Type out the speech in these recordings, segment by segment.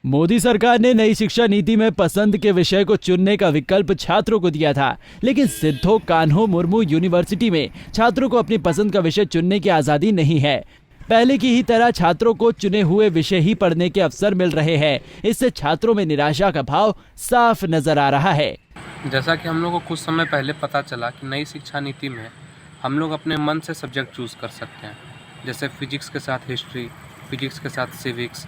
मोदी सरकार ने नई शिक्षा नीति में पसंद के विषय को चुनने का विकल्प छात्रों को दिया था, लेकिन सिद्धो कान्हो मुर्मू यूनिवर्सिटी में छात्रों को अपनी पसंद का विषय चुनने की आजादी नहीं है। पहले की ही तरह छात्रों को चुने हुए विषय ही पढ़ने के अवसर मिल रहे हैं। इससे छात्रों में निराशा का भाव साफ नजर आ रहा है। जैसा कि हम लोग को कुछ समय पहले पता चला कि नई शिक्षा नीति में हम लोग अपने मन से सब्जेक्ट चूज़ कर सकते हैं, जैसे फिजिक्स के साथ हिस्ट्री, फिजिक्स के साथ सिविक्स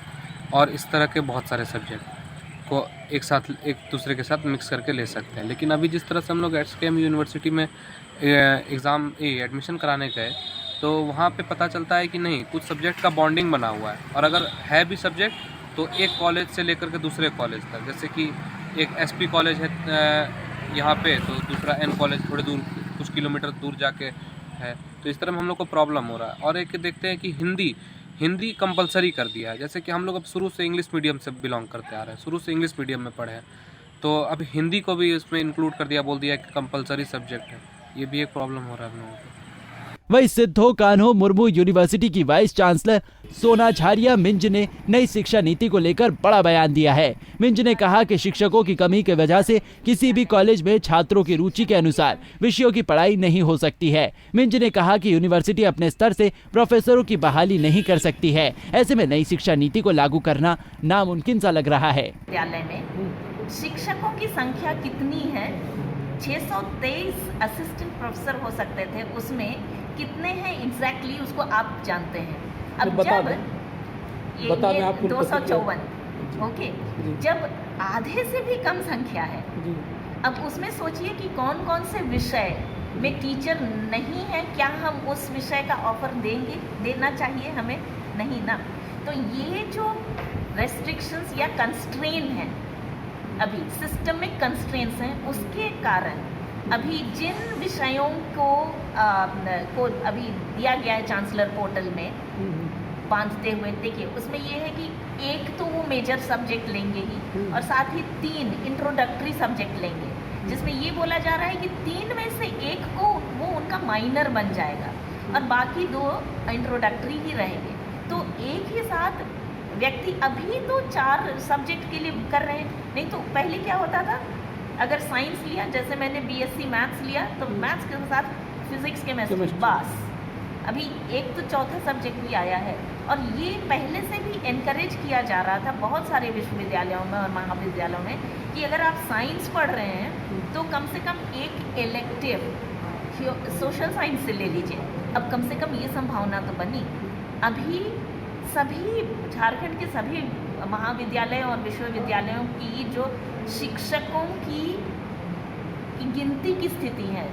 और इस तरह के बहुत सारे सब्जेक्ट को एक दूसरे के साथ मिक्स करके ले सकते हैं। लेकिन अभी जिस तरह से हम लोग SKM यूनिवर्सिटी में एडमिशन कराने गए तो वहाँ पे पता चलता है कि नहीं, कुछ सब्जेक्ट का बॉन्डिंग बना हुआ है, और अगर है भी सब्जेक्ट तो एक कॉलेज से लेकर के दूसरे कॉलेज तक, जैसे कि एक SP कॉलेज है यहाँ पे, तो दूसरा N कॉलेज थोड़े दूर कुछ किलोमीटर दूर जाके है। तो इस तरह में हम लोग को प्रॉब्लम हो रहा है। और एक देखते हैं कि हिंदी कंपलसरी कर दिया है, जैसे कि हम लोग अब शुरू से इंग्लिश मीडियम से बिलोंग करते आ रहे हैं, शुरू से इंग्लिश मीडियम में पढ़े हैं, तो अब हिंदी को भी इसमें इंक्लूड कर दिया, बोल दिया कि कंपलसरी सब्जेक्ट है। ये भी एक प्रॉब्लम हो रहा है हम लोगों को। वही सिद्धो कान्हो मुर्मू यूनिवर्सिटी की वाइस चांसलर सोना झारिया मिंज ने नई शिक्षा नीति को लेकर बड़ा बयान दिया है। मिंज ने कहा कि शिक्षकों की कमी की वजह से किसी भी कॉलेज में छात्रों की रुचि के अनुसार विषयों की पढ़ाई नहीं हो सकती है। मिंज ने कहा कि यूनिवर्सिटी अपने स्तर से प्रोफेसरों की बहाली नहीं कर सकती है। ऐसे में नई शिक्षा नीति को लागू करना नामुमकिन सा लग रहा है। विद्यालय में शिक्षकों की संख्या कितनी है? 623 असिस्टेंट प्रोफेसर हो सकते थे, उसमें कितने हैं एग्जैक्टली उसको आप जानते हैं। अब जब ये 254, ओके, जब आधे से भी कम संख्या है, अब उसमें सोचिए कि कौन कौन से विषय में टीचर नहीं है, क्या हम उस विषय का ऑफर देना चाहिए हमें? नहीं ना। तो ये जो रेस्ट्रिक्शंस या कंस्ट्रेन है, अभी सिस्टमिक कंस्ट्रेंट्स हैं, उसके कारण अभी जिन विषयों को अभी दिया गया है चांसलर पोर्टल में बांधते हुए, देखिए उसमें ये है कि एक तो वो मेजर सब्जेक्ट लेंगे ही, और साथ ही 3 इंट्रोडक्टरी सब्जेक्ट लेंगे, जिसमें ये बोला जा रहा है कि 3 में से एक को वो उनका माइनर बन जाएगा और बाकी 2 इंट्रोडक्टरी ही रहेंगे। तो एक ही साथ व्यक्ति अभी तो 4 सब्जेक्ट के लिए कर रहे हैं, नहीं तो पहले क्या होता था, अगर साइंस लिया, जैसे मैंने BSc मैथ्स लिया, तो मैथ्स के साथ फिजिक्स केमिस्ट्री बस। अभी एक तो चौथा सब्जेक्ट भी आया है, और ये पहले से भी एनकरेज किया जा रहा था बहुत सारे विश्वविद्यालयों में और महाविद्यालयों में कि अगर आप साइंस पढ़ रहे हैं तो कम से कम एक इलेक्टिव सोशल साइंस से ले लीजिए। अब कम से कम ये संभावना तो बनी। अभी सभी झारखंड के सभी महाविद्यालयों और विश्वविद्यालयों की जो शिक्षकों की गिनती की स्थिति है,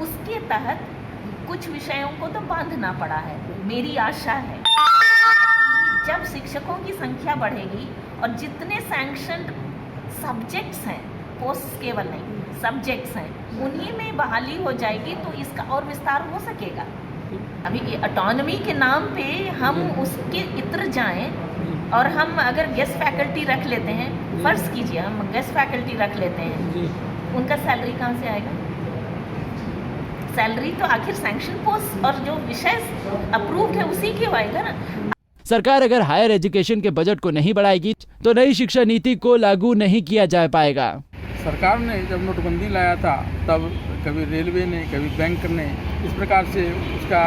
उसके तहत कुछ विषयों को तो बांधना पड़ा है। मेरी आशा है जब शिक्षकों की संख्या बढ़ेगी और जितने सैंक्शनड सब्जेक्ट्स हैं, पोस्ट केवल नहीं सब्जेक्ट्स हैं, उन्हीं में बहाली हो जाएगी तो इसका और विस्तार हो सकेगा। अभी ये ऑटोनॉमी के नाम पे हम उसके इत्र जाएं, और हम अगर गेस्ट फैकल्टी रख लेते हैं, फर्ज कीजिए हम गेस्ट फैकल्टी रख लेते हैं, उनका सैलरी कहाँ से आएगा? सैलरी तो आखिर सैंक्शन पोस्ट और जो विषय अप्रूव्ड है उसी के आएगा ना। सरकार अगर हायर एजुकेशन के बजट को नहीं बढ़ाएगी तो नई शिक्षा नीति को लागू नहीं किया जा पाएगा। सरकार ने जब नोटबंदी लाया था, तब कभी रेलवे ने, कभी बैंक ने इस प्रकार से उसका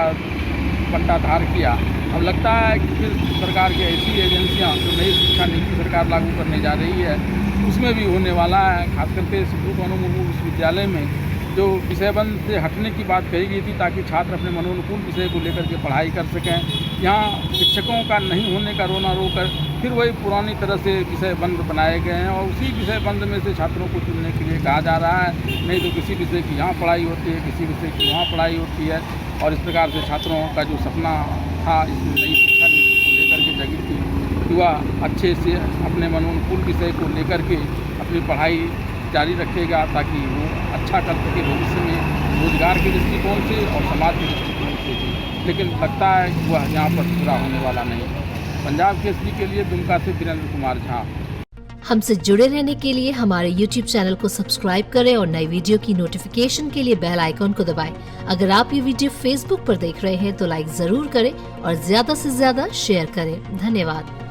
बंटाधार किया। अब लगता है कि फिर सरकार की ऐसी एजेंसियां जो नई शिक्षा नीति सरकार लागू करने जा रही है, उसमें भी होने वाला है। खास करके सिद्धो कान्हो मुर्मू विश्वविद्यालय में जो विषयबंद से हटने की बात कही गई थी ताकि छात्र अपने मनोनुकूल विषय को लेकर के पढ़ाई कर सकें, यहाँ शिक्षकों का नहीं होने का रोना रोकर फिर वही पुरानी तरह से विषय बंद बनाए गए हैं, और उसी विषय बंद में से छात्रों को चुनने के लिए कहा जा रहा है। नहीं तो किसी विषय की यहाँ पढ़ाई होती है, किसी विषय की वहाँ पढ़ाई होती है, और इस प्रकार से छात्रों का जो सपना था इस नई शिक्षा नीति को लेकर के जगी थी कि वह अच्छे से अपने मनोनुकूल विषय को लेकर के अपनी पढ़ाई जारी रखेगा, ताकि वो अच्छा कर सके भविष्य में रोजगार के दृष्टिकोण से और समाज के दृष्टिकोण से भी। लेकिन लगता है कि वह यहाँ पर पूरा होने वाला नहीं। पंजाब केसरी के लिए दुमका से वीरेंद्र कुमार झा। हमसे जुड़े रहने के लिए हमारे YouTube चैनल को सब्सक्राइब करें और नई वीडियो की नोटिफिकेशन के लिए बेल आइकॉन को दबाएं। अगर आप ये वीडियो Facebook पर देख रहे हैं तो लाइक जरूर करें और ज्यादा से ज्यादा शेयर करें। धन्यवाद।